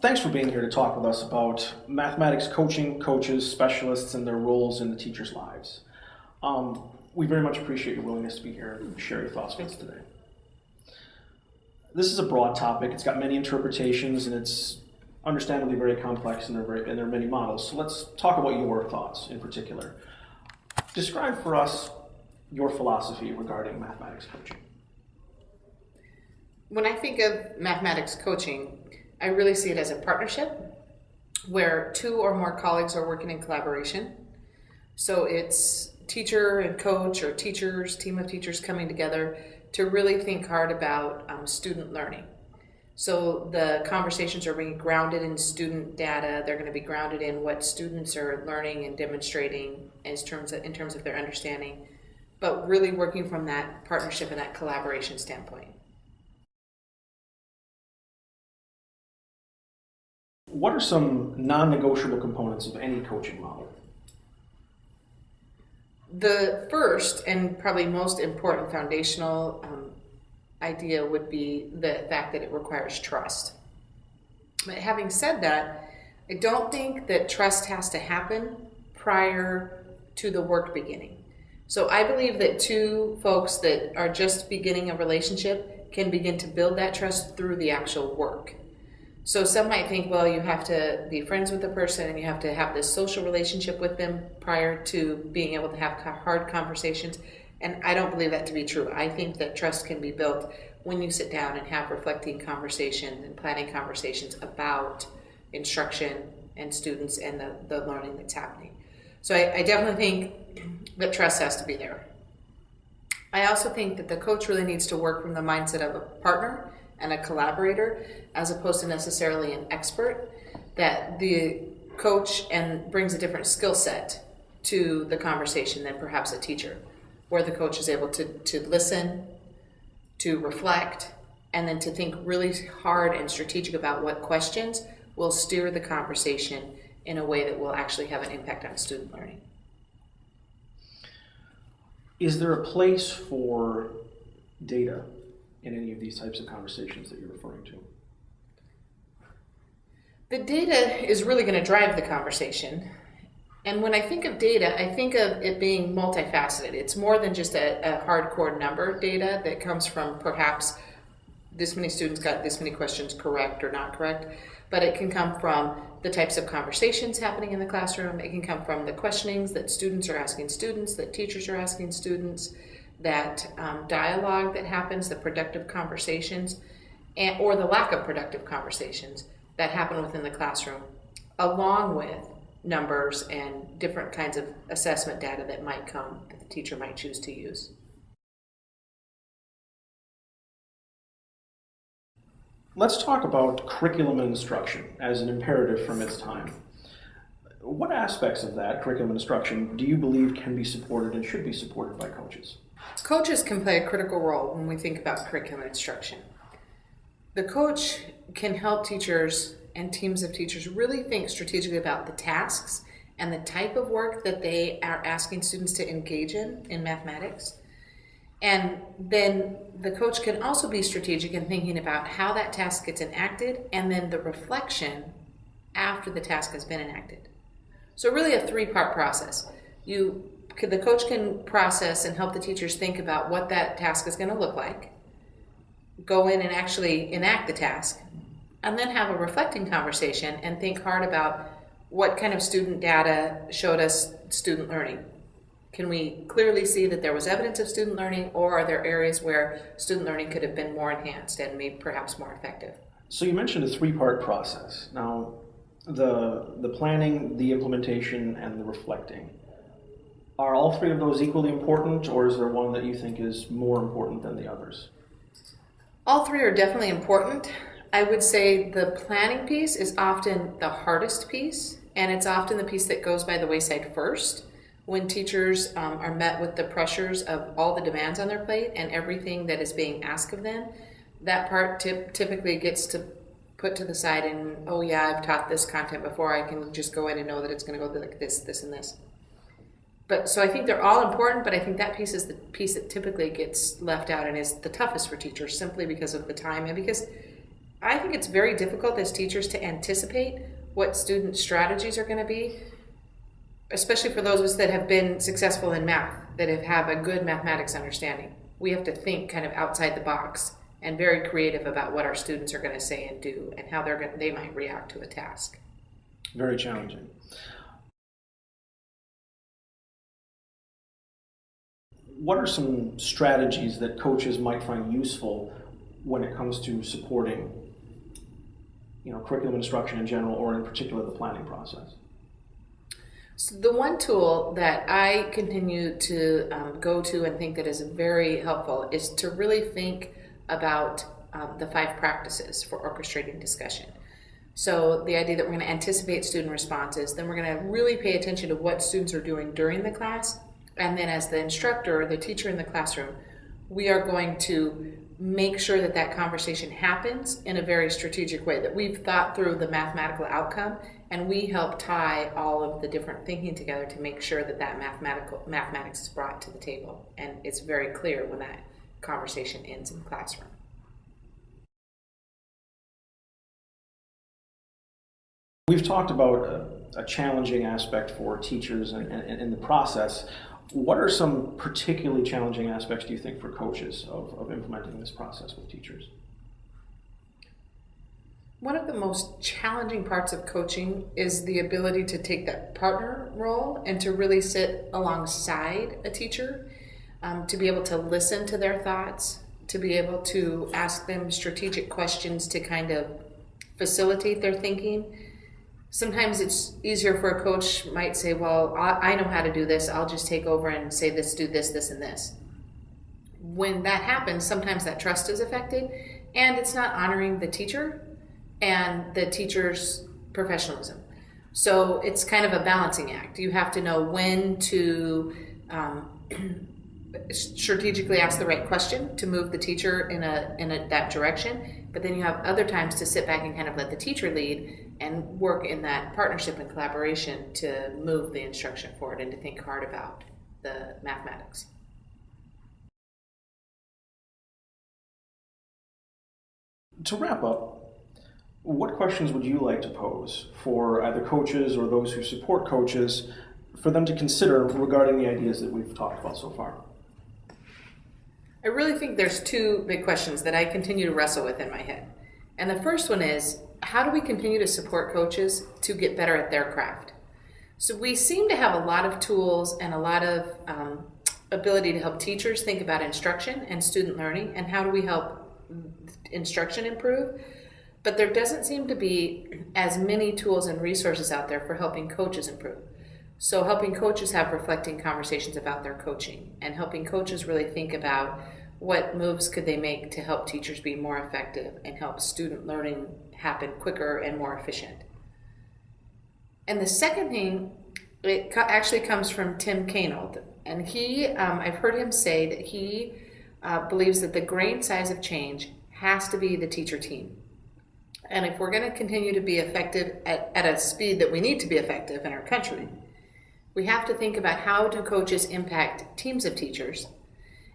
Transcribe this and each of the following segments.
Thanks for being here to talk with us about mathematics coaching, coaches, specialists, and their roles in the teachers' lives. We very much appreciate your willingness to be here and share your thoughts with us today. This is a broad topic. It's got many interpretations, and it's understandably very complex, and there are many models. So let's talk about your thoughts in particular. Describe for us your philosophy regarding mathematics coaching. When I think of mathematics coaching, I really see it as a partnership where two or more colleagues are working in collaboration. So it's teacher and coach, or teachers, team of teachers coming together to really think hard about student learning. So the conversations are being grounded in student data. They're going to be grounded in what students are learning and demonstrating in terms of their understanding, but really working from that partnership and that collaboration standpoint. What are some non-negotiable components of any coaching model? The first and probably most important foundational idea would be the fact that it requires trust. But having said that, I don't think that trust has to happen prior to the work beginning. So I believe that two folks that are just beginning a relationship can begin to build that trust through the actual work. So some might think, well, you have to be friends with the person and you have to have this social relationship with them prior to being able to have hard conversations. And I don't believe that to be true. I think that trust can be built when you sit down and have reflecting conversations and planning conversations about instruction and students and the learning that's happening. So I definitely think that trust has to be there. I also think that the coach really needs to work from the mindset of a partner and a collaborator, as opposed to necessarily an expert, that the coach brings a different skill set to the conversation than perhaps a teacher, where the coach is able to listen, to reflect, and then to think really hard and strategic about what questions will steer the conversation in a way that will actually have an impact on student learning. Is there a place for data in any of these types of conversations that you're referring to? The data is really going to drive the conversation. And when I think of data, I think of it being multifaceted. It's more than just a hardcore number data that comes from perhaps this many students got this many questions correct or not correct, but it can come from the types of conversations happening in the classroom. It can come from the questionings that students are asking students, that teachers are asking students, that dialogue that happens, the productive conversations, or the lack of productive conversations that happen within the classroom, along with numbers and different kinds of assessment data that might come that the teacher might choose to use. Let's talk about curriculum and instruction as an imperative from its time. What aspects of that curriculum and instruction do you believe can be supported and should be supported by coaches? Coaches can play a critical role when we think about curriculum and instruction. The coach can help teachers and teams of teachers really think strategically about the tasks and the type of work that they are asking students to engage in mathematics. And then the coach can also be strategic in thinking about how that task gets enacted and then the reflection after the task has been enacted. So really a three-part process. The coach can process and help the teachers think about what that task is going to look like, go in and actually enact the task, and then have a reflecting conversation and think hard about what kind of student data showed us student learning. Can we clearly see that there was evidence of student learning, or are there areas where student learning could have been more enhanced and made perhaps more effective? So you mentioned a three-part process. Now, the planning, the implementation, and the reflecting. Are all three of those equally important, or is there one that you think is more important than the others? All three are definitely important. I would say the planning piece is often the hardest piece, and it's often the piece that goes by the wayside first when teachers are met with the pressures of all the demands on their plate and everything that is being asked of them. That part typically gets to put to the side and, oh yeah, I've taught this content before, I can just go in and know that it's going to go like this, this, and this. But so I think they're all important, but I think that piece is the piece that typically gets left out and is the toughest for teachers, simply because of the time and because I think it's very difficult as teachers to anticipate what student strategies are going to be, especially for those of us that have been successful in math, that have a good mathematics understanding. We have to think kind of outside the box and very creative about what our students are going to say and do and how they might react to a task. Very challenging. What are some strategies that coaches might find useful when it comes to supporting, curriculum instruction in general, or in particular the planning process? So the one tool that I continue to go to and think that is very helpful is to really think about the 5 practices for orchestrating discussion. So the idea that we're going to anticipate student responses, then we're going to really pay attention to what students are doing during the class, and then as the instructor or the teacher in the classroom, we are going to make sure that that conversation happens in a very strategic way, that we've thought through the mathematical outcome, and we help tie all of the different thinking together to make sure that that mathematics is brought to the table, and it's very clear when that conversation ends in the classroom. We've talked about a challenging aspect for teachers and in the process. What are some particularly challenging aspects, do you think, for coaches of implementing this process with teachers? One of the most challenging parts of coaching is the ability to take that partner role and to really sit alongside a teacher, to be able to listen to their thoughts, to be able to ask them strategic questions to kind of facilitate their thinking. Sometimes it's easier for a coach might say, well, I know how to do this. I'll just take over and say this, do this, this, and this. When that happens, sometimes that trust is affected, and it's not honoring the teacher and the teacher's professionalism. So it's kind of a balancing act. You have to know when to strategically ask the right question to move the teacher in that direction, but then you have other times to sit back and kind of let the teacher lead and work in that partnership and collaboration to move the instruction forward and to think hard about the mathematics. To wrap up, what questions would you like to pose for either coaches or those who support coaches for them to consider regarding the ideas that we've talked about so far? I really think there's 2 big questions that I continue to wrestle with in my head. And the first one is, how do we continue to support coaches to get better at their craft? So we seem to have a lot of tools and a lot of ability to help teachers think about instruction and student learning and how do we help instruction improve. But there doesn't seem to be as many tools and resources out there for helping coaches improve. So helping coaches have reflecting conversations about their coaching and helping coaches really think about what moves could they make to help teachers be more effective and help student learning happen quicker and more efficient. And the second thing, it actually comes from Tim Kanold. And I've heard him say that he believes that the grain size of change has to be the teacher team. And if we're going to continue to be effective at a speed that we need to be effective in our country, we have to think about how do coaches impact teams of teachers,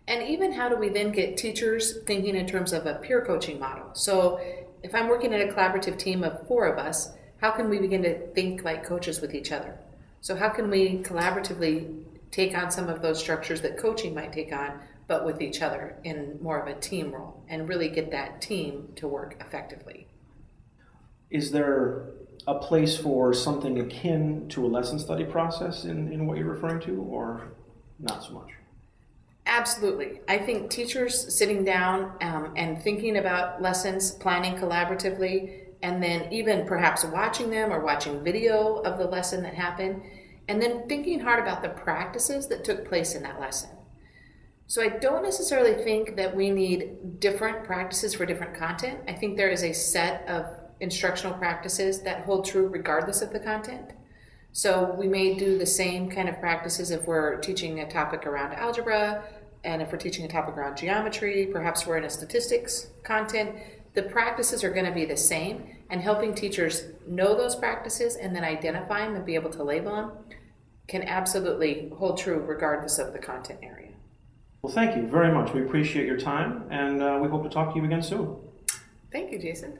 and even how do we then get teachers thinking in terms of a peer coaching model. So if I'm working in a collaborative team of 4 of us, how can we begin to think like coaches with each other? So how can we collaboratively take on some of those structures that coaching might take on, but with each other in more of a team role and really get that team to work effectively? Is there a place for something akin to a lesson study process in what you're referring to, or not so much? Absolutely. I think teachers sitting down and thinking about lessons, planning collaboratively, and then even perhaps watching them or watching video of the lesson that happened, and then thinking hard about the practices that took place in that lesson. So I don't necessarily think that we need different practices for different content. I think there is a set of instructional practices that hold true regardless of the content. So we may do the same kind of practices if we're teaching a topic around algebra, and if we're teaching a topic around geometry, perhaps we're in a statistics content. The practices are going to be the same, and helping teachers know those practices and then identify them and be able to label them can absolutely hold true regardless of the content area. Well, thank you very much. We appreciate your time, and we hope to talk to you again soon. Thank you, Jason.